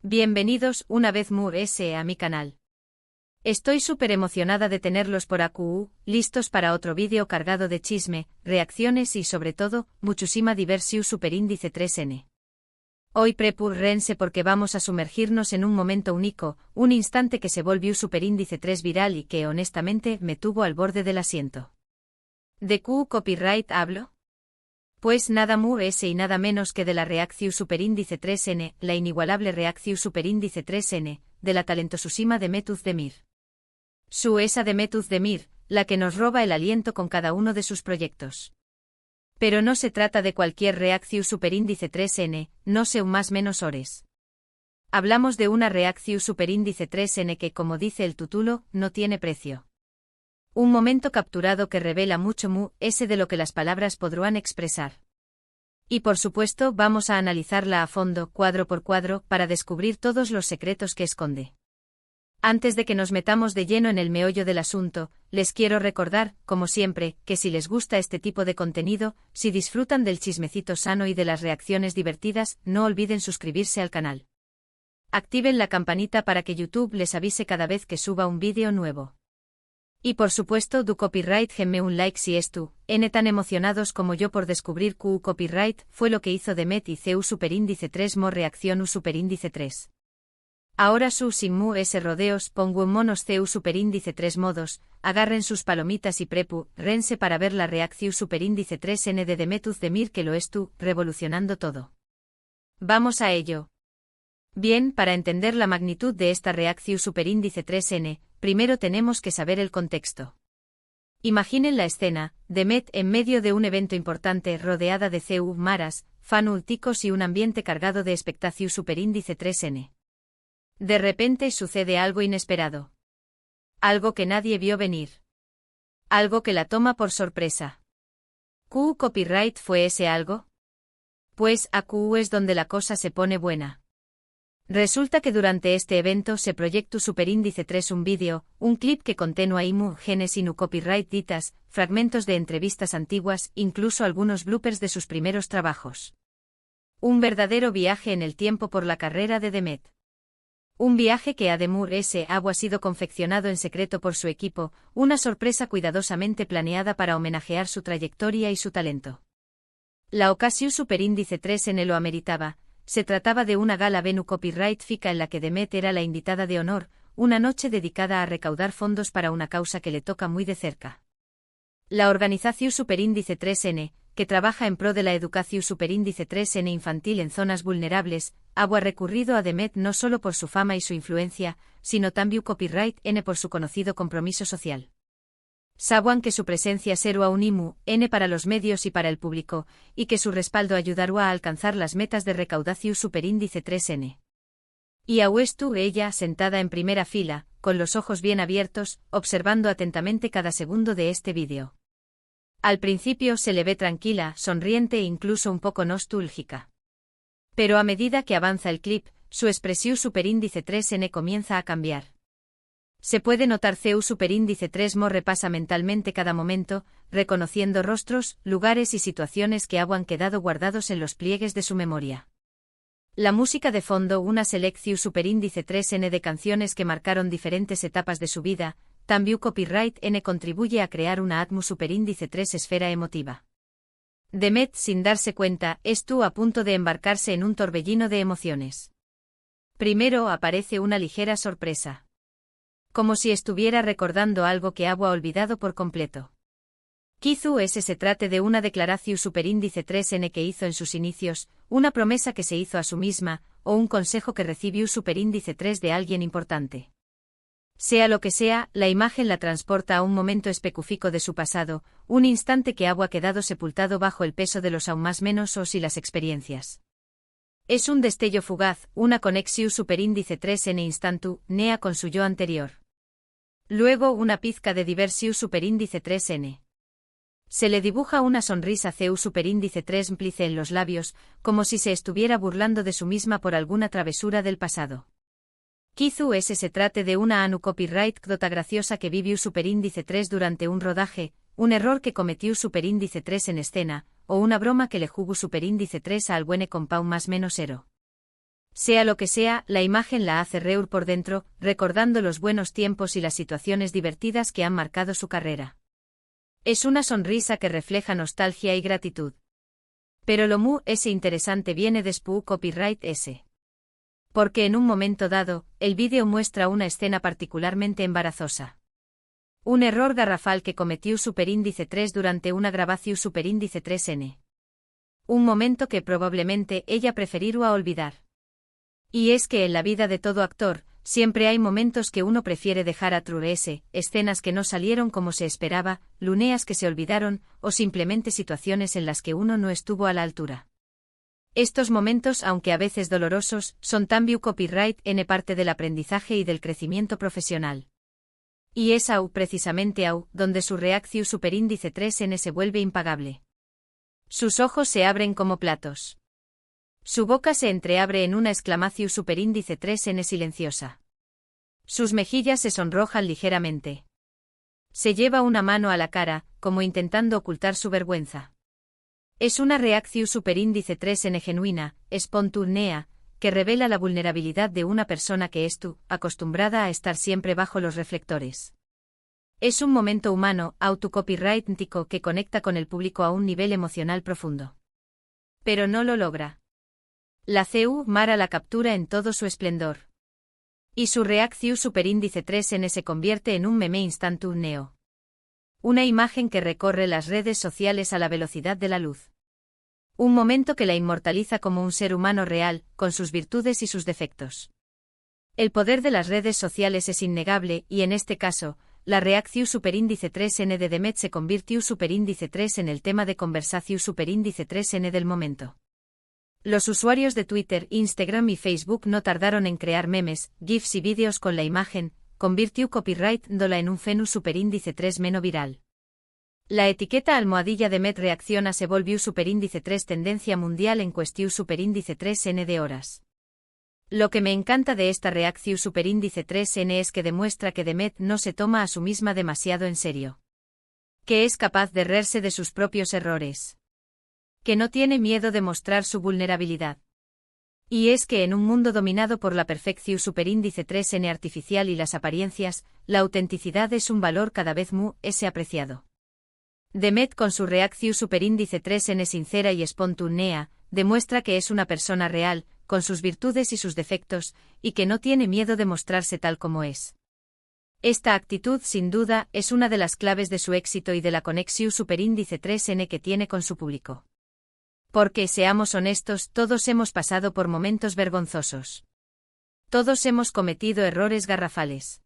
Bienvenidos una vez more a mi canal. Estoy súper emocionada de tenerlos por aquí, listos para otro vídeo cargado de chisme, reacciones y sobre todo, muchísima diversión superíndice 3N. Hoy prepúrense porque vamos a sumergirnos en un momento único, un instante que se volvió superíndice 3 viral y que honestamente me tuvo al borde del asiento. ¿De qué copyright hablo? Pues nada más y nada menos que de la reacción superíndice 3N, la inigualable reacción superíndice 3N, de la talentosísima Demet Özdemir. Esa Demet Özdemir, la que nos roba el aliento con cada uno de sus proyectos. Pero no se trata de cualquier reacción superíndice 3N, no sé más menos ores. Hablamos de una reacción superíndice 3N que, como dice el título, no tiene precio. Un momento capturado que revela mucho de lo que las palabras podrán expresar. Y por supuesto vamos a analizarla a fondo, cuadro por cuadro, para descubrir todos los secretos que esconde. Antes de que nos metamos de lleno en el meollo del asunto, les quiero recordar, como siempre, que si les gusta este tipo de contenido, si disfrutan del chismecito sano y de las reacciones divertidas, no olviden suscribirse al canal. Activen la campanita para que YouTube les avise cada vez que suba un vídeo nuevo. Y por supuesto, du copyright gemme un like si tan emocionados como yo por descubrir que copyright fue lo que hizo Demet y CU superíndice 3 mo reacción U superíndice 3. Ahora sin rodeos pongo en monos CU superíndice 3 modos, agarren sus palomitas y rense para ver la reacción superíndice 3N de Demet Özdemir que lo revolucionando todo. Vamos a ello. Bien, para entender la magnitud de esta reacción superíndice 3N, primero tenemos que saber el contexto. Imaginen la escena, Demet en medio de un evento importante rodeada de CU maras, fanulticos y un ambiente cargado de expectación superíndice 3N. De repente sucede algo inesperado. Algo que nadie vio venir. Algo que la toma por sorpresa. ¿Qué copyright fue ese algo? Pues aquí es donde la cosa se pone buena. Resulta que durante este evento se proyectó superíndice 3 un vídeo, un clip que contenía imágenes y copyright ditas, fragmentos de entrevistas antiguas, incluso algunos bloopers de sus primeros trabajos. Un verdadero viaje en el tiempo por la carrera de Demet. Un viaje que además ha sido confeccionado en secreto por su equipo, una sorpresa cuidadosamente planeada para homenajear su trayectoria y su talento. La ocasión superíndice 3N lo ameritaba. Se trataba de una gala Venu Copyright Fica en la que Demet era la invitada de honor, una noche dedicada a recaudar fondos para una causa que le toca muy de cerca. La organización Superíndice 3N, que trabaja en pro de la educación Superíndice 3N infantil en zonas vulnerables, ha recurrido a Demet no solo por su fama y su influencia, sino también Copyright N por su conocido compromiso social. Saben que su presencia será un N para los medios y para el público, y que su respaldo ayudará a alcanzar las metas de recaudación superíndice 3N. Y a ella sentada en primera fila, con los ojos bien abiertos, observando atentamente cada segundo de este vídeo. Al principio se le ve tranquila, sonriente e incluso un poco nostálgica. Pero a medida que avanza el clip, su expresión superíndice 3N comienza a cambiar. Se puede notar CU superíndice 3 mo repasa mentalmente cada momento, reconociendo rostros, lugares y situaciones que han quedado guardados en los pliegues de su memoria. La música de fondo, una selección superíndice 3N de canciones que marcaron diferentes etapas de su vida, también copyright N contribuye a crear una atmósfera superíndice 3 esfera emotiva. Demet, sin darse cuenta, estuvo a punto de embarcarse en un torbellino de emociones. Primero aparece una ligera sorpresa. Como si estuviera recordando algo que había olvidado por completo. Quizás se trate de una declaración superíndice 3N que hizo en sus inicios, una promesa que se hizo a sí misma, o un consejo que recibió superíndice 3 de alguien importante. Sea lo que sea, la imagen la transporta a un momento específico de su pasado, un instante que había quedado sepultado bajo el peso de los aún más menos y las experiencias. Es un destello fugaz, una conexión superíndice 3N instantánea con su yo anterior. Luego una pizca de diversión superíndice 3N. Se le dibuja una sonrisa CU superíndice 3 mplice en los labios, como si se estuviera burlando de sí misma por alguna travesura del pasado. Quizás se trate de una anu copyright dota graciosa que vivió superíndice 3 durante un rodaje, un error que cometió superíndice 3 en escena, o una broma que le jugó superíndice 3 al buene compau más menos ero. Sea lo que sea, la imagen la hace reír por dentro, recordando los buenos tiempos y las situaciones divertidas que han marcado su carrera. Es una sonrisa que refleja nostalgia y gratitud. Pero lo mu ese interesante viene de Spoo Copyright S. Porque en un momento dado, el vídeo muestra una escena particularmente embarazosa. Un error garrafal que cometió Superíndice 3 durante una grabación Superíndice 3N. Un momento que probablemente ella preferiría olvidar. Y es que en la vida de todo actor, siempre hay momentos que uno prefiere dejar atrás, escenas que no salieron como se esperaba, luneas que se olvidaron, o simplemente situaciones en las que uno no estuvo a la altura. Estos momentos, aunque a veces dolorosos, son también copyright en parte del aprendizaje y del crecimiento profesional. Y es precisamente donde su reacción Superíndice 3N se vuelve impagable. Sus ojos se abren como platos. Su boca se entreabre en una exclamación Superíndice 3N silenciosa. Sus mejillas se sonrojan ligeramente. Se lleva una mano a la cara, como intentando ocultar su vergüenza. Es una reacción Superíndice 3N genuina, espontánea, que revela la vulnerabilidad de una persona que acostumbrada a estar siempre bajo los reflectores. Es un momento humano, autocopyrightico que conecta con el público a un nivel emocional profundo. Pero no lo logra. La Mara la captura en todo su esplendor. Y su reacción Superíndice 3N se convierte en un meme instantáneo. Una imagen que recorre las redes sociales a la velocidad de la luz. Un momento que la inmortaliza como un ser humano real, con sus virtudes y sus defectos. El poder de las redes sociales es innegable y en este caso, la reacción Superíndice 3N de Demet se convirtió Superíndice 3 en el tema de conversación Superíndice 3N del momento. Los usuarios de Twitter, Instagram y Facebook no tardaron en crear memes, GIFs y vídeos con la imagen, convirtió copyright-dola en un fenómeno Superíndice 3 meno viral. La etiqueta almohadilla Demet reacciona se volvió Superíndice 3 tendencia mundial en cuestión Superíndice 3N de horas. Lo que me encanta de esta reacción Superíndice 3N es que demuestra que Demet no se toma a sí misma demasiado en serio. Que es capaz de reírse de sus propios errores. Que no tiene miedo de mostrar su vulnerabilidad. Y es que en un mundo dominado por la perfección Superíndice 3N artificial y las apariencias, la autenticidad es un valor cada vez más apreciado. Demet con su reacción Superíndice 3N sincera y espontánea, demuestra que es una persona real, con sus virtudes y sus defectos, y que no tiene miedo de mostrarse tal como es. Esta actitud, sin duda, es una de las claves de su éxito y de la conexión Superíndice 3N que tiene con su público. Porque, seamos honestos, todos hemos pasado por momentos vergonzosos. Todos hemos cometido errores garrafales.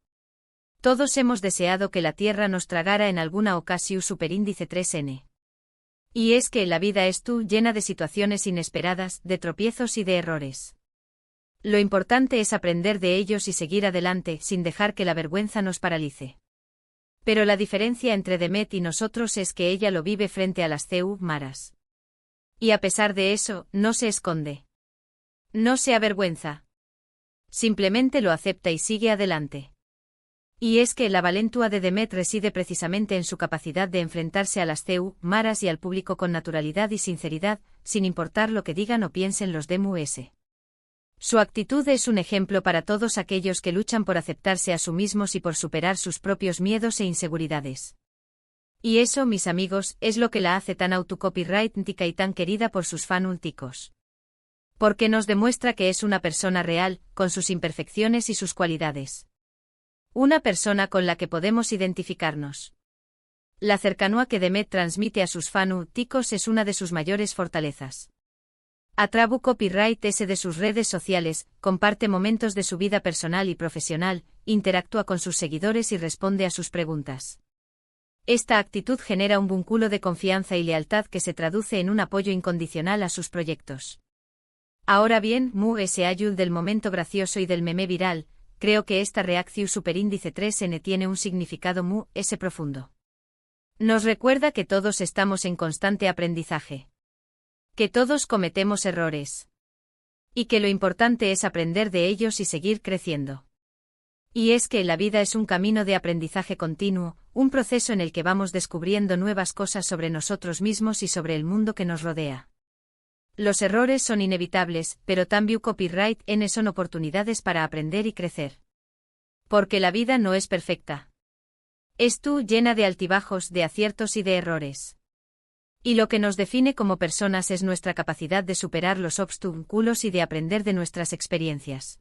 Todos hemos deseado que la tierra nos tragara en alguna ocasión Superíndice 3N. Y es que la vida es llena de situaciones inesperadas, de tropiezos y de errores. Lo importante es aprender de ellos y seguir adelante sin dejar que la vergüenza nos paralice. Pero la diferencia entre Demet y nosotros es que ella lo vive frente a las maras. Y a pesar de eso, no se esconde. No se avergüenza. Simplemente lo acepta y sigue adelante. Y es que la valentua de Demet reside precisamente en su capacidad de enfrentarse a las maras y al público con naturalidad y sinceridad, sin importar lo que digan o piensen los DMUS. Su actitud es un ejemplo para todos aquellos que luchan por aceptarse a sí mismos y por superar sus propios miedos e inseguridades. Y eso, mis amigos, es lo que la hace tan autocopyrightica y tan querida por sus fanúlticos. Porque nos demuestra que es una persona real, con sus imperfecciones y sus cualidades. Una persona con la que podemos identificarnos. La cercanía que Demet transmite a sus fanúlticos es una de sus mayores fortalezas. Atrabu copyright S de sus redes sociales, comparte momentos de su vida personal y profesional, interactúa con sus seguidores y responde a sus preguntas. Esta actitud genera un vínculo de confianza y lealtad que se traduce en un apoyo incondicional a sus proyectos. Ahora bien, se ayud del momento gracioso y del meme viral, creo que esta reacción Superíndice 3N tiene un significado profundo. Nos recuerda que todos estamos en constante aprendizaje. Que todos cometemos errores. Y que lo importante es aprender de ellos y seguir creciendo. Y es que la vida es un camino de aprendizaje continuo, un proceso en el que vamos descubriendo nuevas cosas sobre nosotros mismos y sobre el mundo que nos rodea. Los errores son inevitables, pero también copyright N son oportunidades para aprender y crecer. Porque la vida no es perfecta. Es tú llena de altibajos, de aciertos y de errores. Y lo que nos define como personas es nuestra capacidad de superar los obstáculos y de aprender de nuestras experiencias.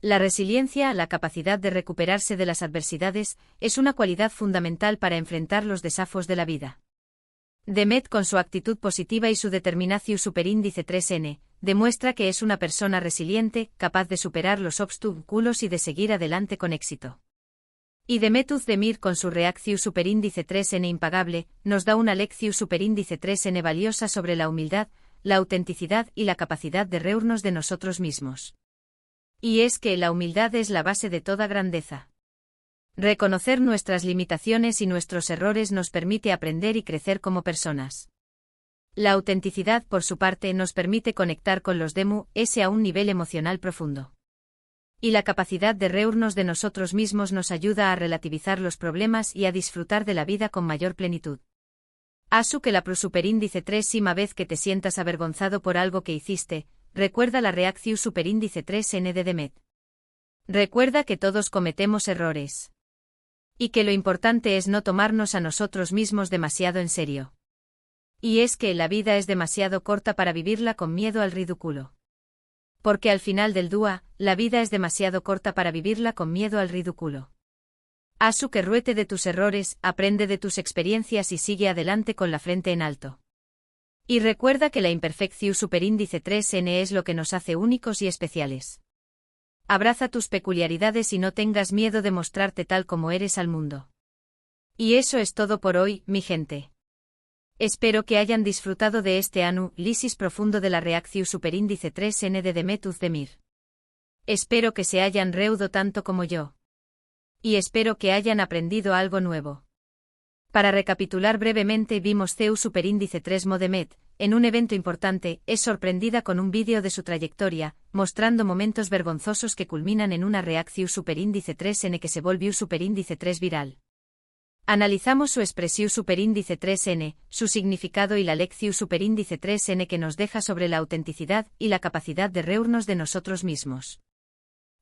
La resiliencia, la capacidad de recuperarse de las adversidades, es una cualidad fundamental para enfrentar los desafíos de la vida. Demet, con su actitud positiva y su determinación superíndice 3N, demuestra que es una persona resiliente, capaz de superar los obstáculos y de seguir adelante con éxito. Y Demet Özdemir, con su reacción superíndice 3N impagable, nos da una lección superíndice 3N valiosa sobre la humildad, la autenticidad y la capacidad de reírnos de nosotros mismos. Y es que la humildad es la base de toda grandeza. Reconocer nuestras limitaciones y nuestros errores nos permite aprender y crecer como personas. La autenticidad, por su parte, nos permite conectar con los demás a un nivel emocional profundo. Y la capacidad de reírnos de nosotros mismos nos ayuda a relativizar los problemas y a disfrutar de la vida con mayor plenitud. Asu que la superíndice 3 vez que te sientas avergonzado por algo que hiciste, recuerda la reacción superíndice 3N de Demet. Recuerda que todos cometemos errores. Y que lo importante es no tomarnos a nosotros mismos demasiado en serio. Y es que la vida es demasiado corta para vivirla con miedo al ridículo. Porque al final del día, la vida es demasiado corta para vivirla con miedo al ridículo. Asu que ruete de tus errores, aprende de tus experiencias y sigue adelante con la frente en alto. Y recuerda que la imperfección superíndice 3N es lo que nos hace únicos y especiales. Abraza tus peculiaridades y no tengas miedo de mostrarte tal como eres al mundo. Y eso es todo por hoy, mi gente. Espero que hayan disfrutado de este análisis profundo de la reacción superíndice 3N de Demet Özdemir. Espero que se hayan reído tanto como yo. Y espero que hayan aprendido algo nuevo. Para recapitular brevemente, vimos CEU superíndice 3 Demet, en un evento importante, es sorprendida con un vídeo de su trayectoria, mostrando momentos vergonzosos que culminan en una reacción superíndice 3N que se volvió superíndice 3 viral. Analizamos su expresión superíndice 3N, su significado y la lección superíndice 3N que nos deja sobre la autenticidad y la capacidad de reírnos de nosotros mismos.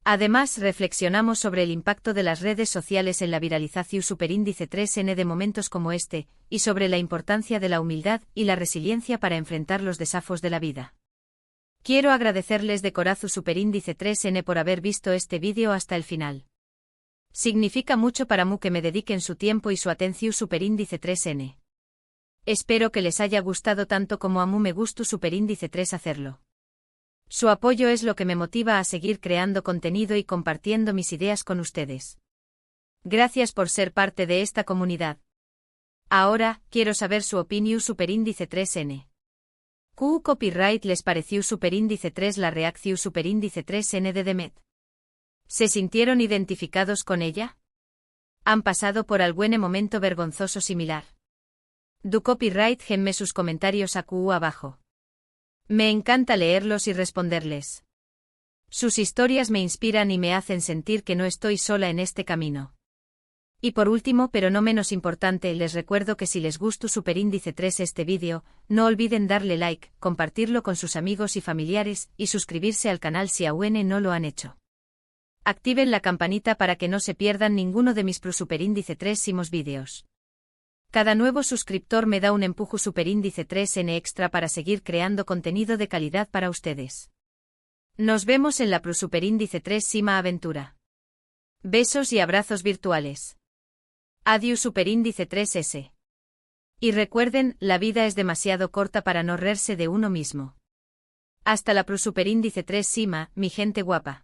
Además, reflexionamos sobre el impacto de las redes sociales en la viralización superíndice 3N de momentos como este, y sobre la importancia de la humildad y la resiliencia para enfrentar los desafíos de la vida. Quiero agradecerles de corazón superíndice 3N por haber visto este vídeo hasta el final. Significa mucho para mí que me dediquen su tiempo y su atención superíndice 3N. Espero que les haya gustado tanto como a mí me gustó superíndice 3 hacerlo. Su apoyo es lo que me motiva a seguir creando contenido y compartiendo mis ideas con ustedes. Gracias por ser parte de esta comunidad. Ahora, quiero saber su opinión superíndice 3N. ¿Qué copyright les pareció superíndice 3 la reacción superíndice 3N de Demet? ¿Se sintieron identificados con ella? ¿Han pasado por algún momento vergonzoso similar? Du copyright genme sus comentarios abajo. Me encanta leerlos y responderles. Sus historias me inspiran y me hacen sentir que no estoy sola en este camino. Y por último, pero no menos importante, les recuerdo que si les gustó superíndice 3 este vídeo, no olviden darle like, compartirlo con sus amigos y familiares, y suscribirse al canal si aún no lo han hecho. Activen la campanita para que no se pierdan ninguno de mis superíndice 3 vídeos. Cada nuevo suscriptor me da un empuje superíndice 3N extra para seguir creando contenido de calidad para ustedes. Nos vemos en la superíndice 3 aventura. Besos y abrazos virtuales. Adiós superíndice 3S. Y recuerden, la vida es demasiado corta para no reírse de uno mismo. Hasta la superíndice 3 mi gente guapa.